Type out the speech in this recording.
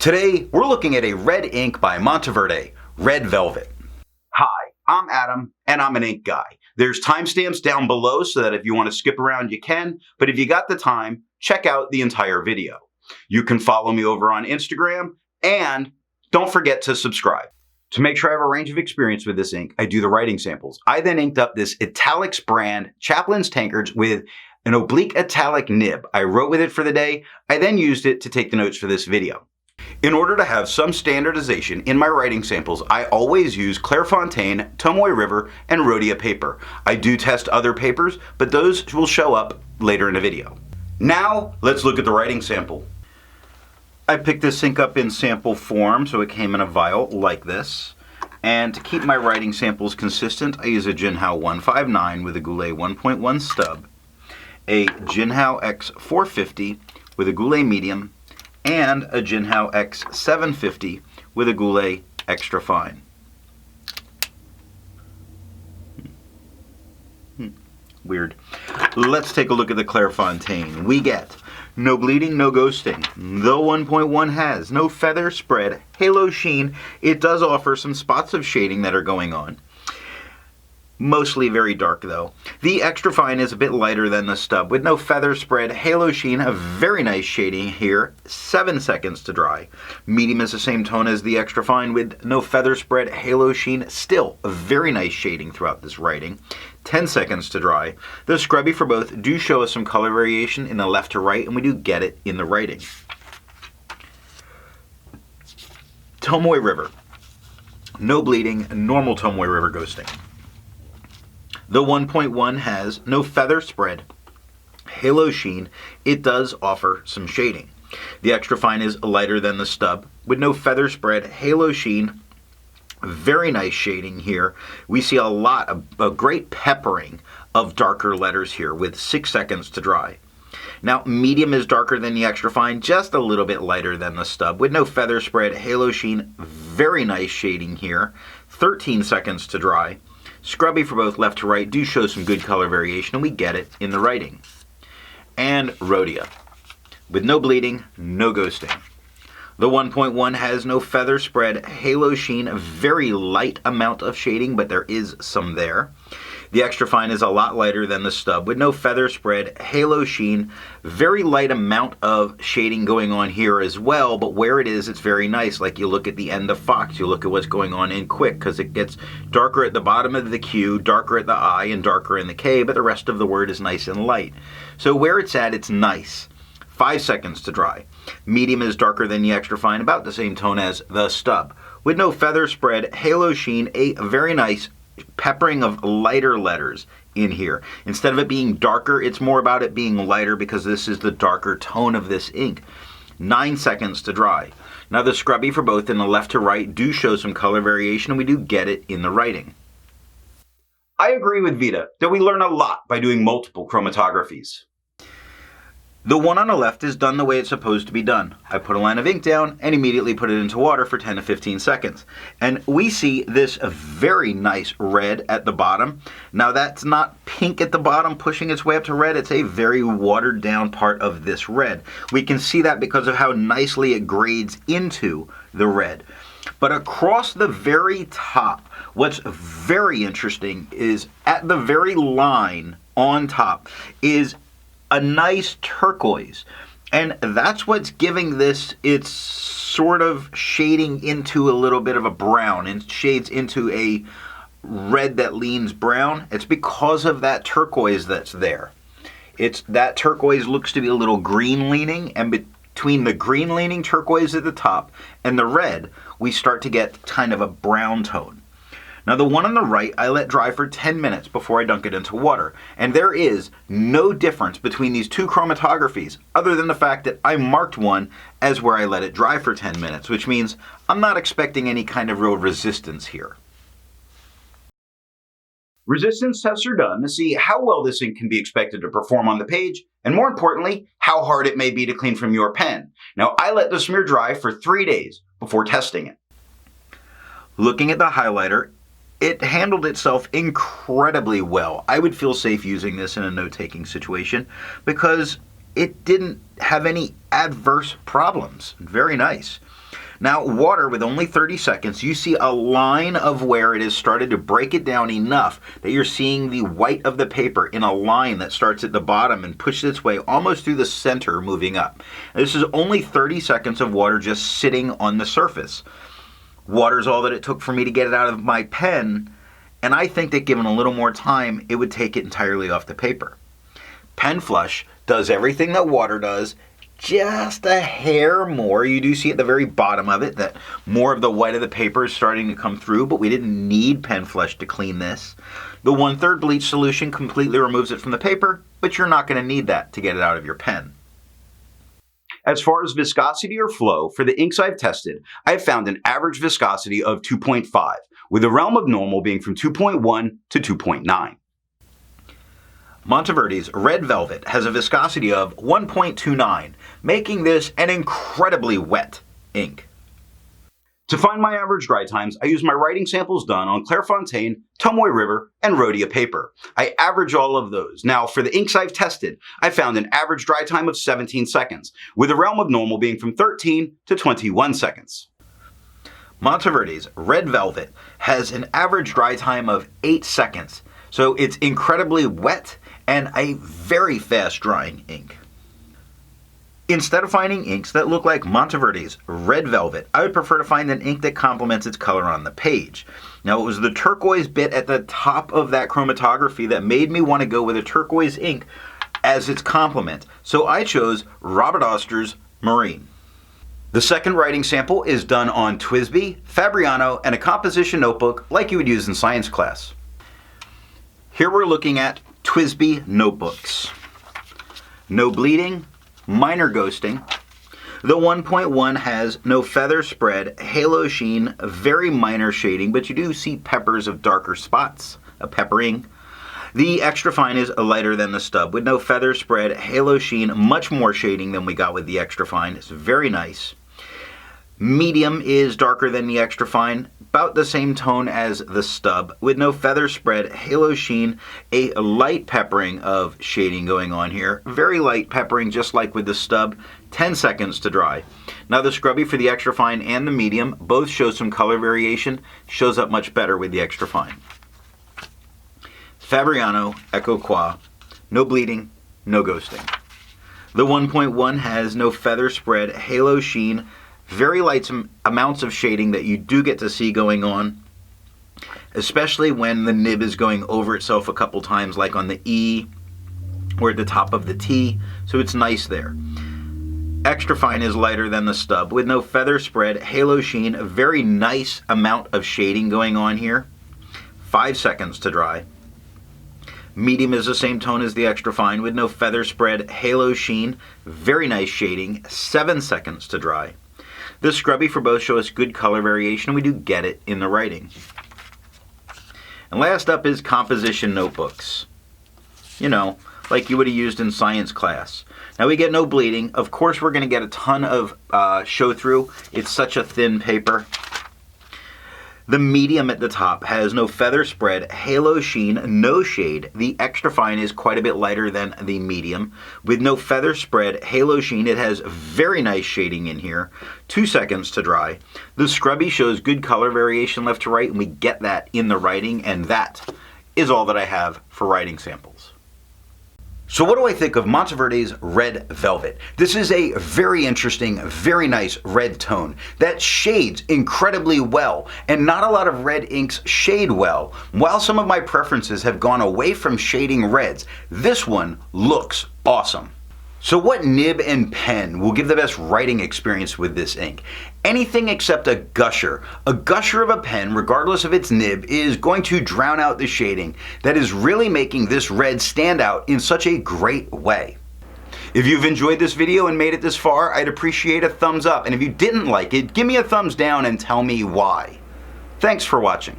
Today, we're looking at a red ink by Monteverde Red Velvet. Hi, I'm Adam, and I'm an ink guy. There's timestamps down below so that if you want to skip around, you can, but if you got the time, check out the entire video. You can follow me over on Instagram, and don't forget to subscribe. To make sure I have a range of experience with this ink, I do the writing samples. I then inked up this Italics brand Chaplin's tankards with an oblique italic nib. I wrote with it for the day. I then used it to take the notes for this video. In order to have some standardization in my writing samples, I always use Clairfontaine, Tomoe River, and Rhodia paper. I do test other papers, but those will show up later in the video. Now, let's look at the writing sample. I picked this ink up in sample form, so it came in a vial like this. And to keep my writing samples consistent, I use a Jinhao 159 with a Goulet 1.1 stub, a Jinhao X450 with a Goulet medium, and a Jinhao X750 with a Goulet extra fine. Weird. Let's take a look at the Clairfontaine. We get no bleeding, no ghosting. The 1.1 has no feather spread, halo sheen. It does offer some spots of shading that are going on. Mostly very dark though. The extra fine is a bit lighter than the stub with no feather spread, halo sheen, a very nice shading here, 7 seconds to dry. Medium is the same tone as the extra fine with no feather spread, halo sheen, still a very nice shading throughout this writing. 10 seconds to dry. The scrubby for both do show us some color variation in the left to right, and we do get it in the writing. Tomoe River. No bleeding, normal Tomoe River ghosting. The 1.1 has no feather spread, halo sheen. It does offer some shading. The extra fine is lighter than the stub with no feather spread, halo sheen. Very nice shading here. We see a great peppering of darker letters here with 6 seconds to dry. Now, medium is darker than the extra fine, just a little bit lighter than the stub with no feather spread, halo sheen. Very nice shading here. 13 seconds to dry. Scrubby for both left to right do show some good color variation, and we get it in the writing. And Rhodia, with no bleeding, no ghosting. The 1.1 has no feather spread, halo sheen, a very light amount of shading, but there is some there. The extra fine is a lot lighter than the stub with no feather spread, halo sheen, very light amount of shading going on here as well, but where it is, it's very nice. Like you look at the end of Fox, you look at what's going on in Quick, because it gets darker at the bottom of the Q, darker at the I, and darker in the K, but the rest of the word is nice and light. So where it's at, it's nice. 5 seconds to dry. Medium is darker than the extra fine, about the same tone as the stub. With no feather spread, halo sheen, a very nice peppering of lighter letters in here. Instead of it being darker, it's more about it being lighter because this is the darker tone of this ink. 9 seconds to dry. Now the scrubby for both in the left to right do show some color variation, and we do get it in the writing. I agree with Vita that we learn a lot by doing multiple chromatographies. The one on the left is done the way it's supposed to be done. I put a line of ink down and immediately put it into water for 10 to 15 seconds. And we see this very nice red at the bottom. Now that's not pink at the bottom pushing its way up to red. It's a very watered down part of this red. We can see that because of how nicely it grades into the red. But across the very top, what's very interesting is at the very line on top is a nice turquoise, and that's what's giving this its sort of shading into a little bit of a brown, and shades into a red that leans brown. It's because of that turquoise that's there. That turquoise looks to be a little green leaning, and between the green leaning turquoise at the top and the red, we start to get kind of a brown tone. Now the one on the right, I let dry for 10 minutes before I dunk it into water. And there is no difference between these two chromatographies other than the fact that I marked one as where I let it dry for 10 minutes, which means I'm not expecting any kind of real resistance here. Resistance tests are done to see how well this ink can be expected to perform on the page, and more importantly, how hard it may be to clean from your pen. Now I let the smear dry for 3 days before testing it. Looking at the highlighter, it handled itself incredibly well. I would feel safe using this in a note-taking situation because it didn't have any adverse problems. Very nice. Now water with only 30 seconds, you see a line of where it has started to break it down enough that you're seeing the white of the paper in a line that starts at the bottom and pushes its way almost through the center moving up. And this is only 30 seconds of water just sitting on the surface. Water is all that it took for me to get it out of my pen, and I think that given a little more time, it would take it entirely off the paper. Pen flush does everything that water does, just a hair more. You do see at the very bottom of it that more of the white of the paper is starting to come through, but we didn't need pen flush to clean this. The 1/3 bleach solution completely removes it from the paper, but you're not going to need that to get it out of your pen. As far as viscosity or flow, for the inks I've tested, I've found an average viscosity of 2.5, with the realm of normal being from 2.1 to 2.9. Monteverde's Red Velvet has a viscosity of 1.29, making this an incredibly wet ink. To find my average dry times, I use my writing samples done on Clairfontaine, Tomoe River, and Rhodia paper. I average all of those. Now, for the inks I've tested, I found an average dry time of 17 seconds, with the realm of normal being from 13 to 21 seconds. Monteverde's Red Velvet has an average dry time of 8 seconds, so it's incredibly wet and a very fast drying ink. Instead of finding inks that look like Monteverde's Red Velvet, I would prefer to find an ink that complements its color on the page. Now, it was the turquoise bit at the top of that chromatography that made me want to go with a turquoise ink as its complement, so I chose Robert Oster's Marine. The second writing sample is done on TWSBI, Fabriano, and a composition notebook like you would use in science class. Here we're looking at TWSBI notebooks. No bleeding, minor ghosting. The 1.1 has no feather spread, halo sheen, very minor shading, but you do see peppers of darker spots, a peppering. The extra fine is lighter than the stub with no feather spread, halo sheen, much more shading than we got with the extra fine. It's very nice. Medium is darker than the extra fine, about the same tone as the stub, with no feather spread, halo sheen, a light peppering of shading going on here. Very light peppering, just like with the stub. 10 seconds to dry. Now the scrubby for the extra fine and the medium both show some color variation. Shows up much better with the extra fine. Fabriano Echo Qua. No bleeding, no ghosting. The 1.1 has no feather spread, halo sheen, very light amounts of shading that you do get to see going on, especially when the nib is going over itself a couple times, like on the E or at the top of the T, so it's nice there. Extra fine is lighter than the stub with no feather spread, halo sheen, a very nice amount of shading going on here. 5 seconds to dry. Medium is the same tone as the extra fine with no feather spread, halo sheen, very nice shading. 7 seconds to dry. The scrubby for both show us good color variation, and we do get it in the writing. And last up is composition notebooks. You know, like you would have used in science class. Now we get no bleeding. Of course we're going to get a ton of show through. It's such a thin paper. The medium at the top has no feather spread, halo sheen, no shade. The extra fine is quite a bit lighter than the medium. With no feather spread, halo sheen, it has very nice shading in here. 2 seconds to dry. The scrubby shows good color variation left to right, and we get that in the writing, and that is all that I have for writing samples. So what do I think of Monteverde's Red Velvet? This is a very interesting, very nice red tone that shades incredibly well, and not a lot of red inks shade well. While some of my preferences have gone away from shading reds, this one looks awesome. So what nib and pen will give the best writing experience with this ink? Anything except a gusher. A gusher of a pen, regardless of its nib, is going to drown out the shading that is really making this red stand out in such a great way. If you've enjoyed this video and made it this far, I'd appreciate a thumbs up, and if you didn't like it, give me a thumbs down and tell me why. Thanks for watching.